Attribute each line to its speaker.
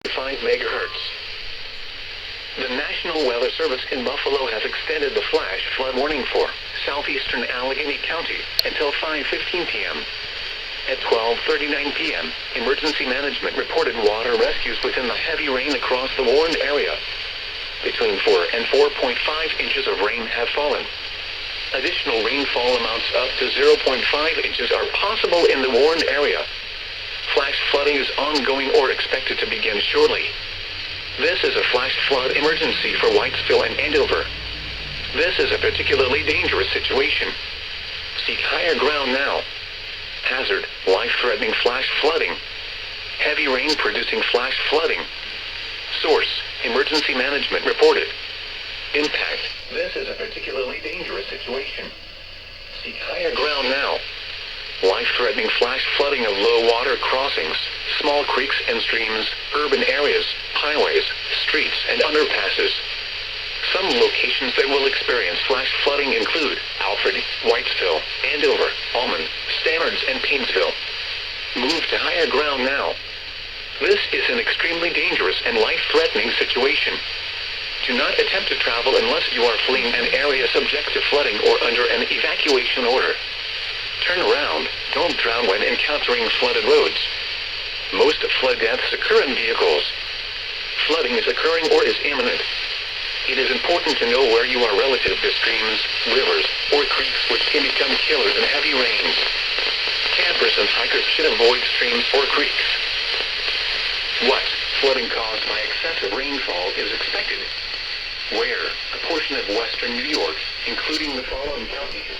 Speaker 1: 5 megahertz. The National Weather Service in Buffalo has extended the flash flood warning for southeastern Allegheny County until 5:15 p.m. At 12:39 p.m., emergency management reported water rescues within the heavy rain across the warned area. Between 4 and 4.5 inches of rain have fallen. Additional rainfall amounts up to 0.5 inches are possible in the warned area. Flash flooding is ongoing or expected to begin shortly. This is a flash flood emergency for Whitesville and Andover. This is a particularly dangerous situation. Seek higher ground now. Hazard, life-threatening flash flooding. Heavy rain producing flash flooding. Source, emergency management reported. Impact, this is a particularly dangerous situation. Seek higher ground now. Life-threatening flash flooding of low water crossings, small creeks and streams, urban areas, highways, streets, and underpasses. Some locations that will experience flash flooding include Alfred, Whitesville, Andover, Almond, Stammards, and Painesville. Move to higher ground now. This is an extremely dangerous and life-threatening situation. Do not attempt to travel unless you are fleeing an area subject to flooding or under an evacuation order. Turn around, don't drown when encountering flooded roads. Most flood deaths occur in vehicles. Flooding is occurring or is imminent. It is important to know where you are relative to streams, rivers, or creeks which can become killers in heavy rains. Campers and hikers should avoid streams or creeks. What? Flooding caused by excessive rainfall is expected. Where? A portion of western New York, including the following counties.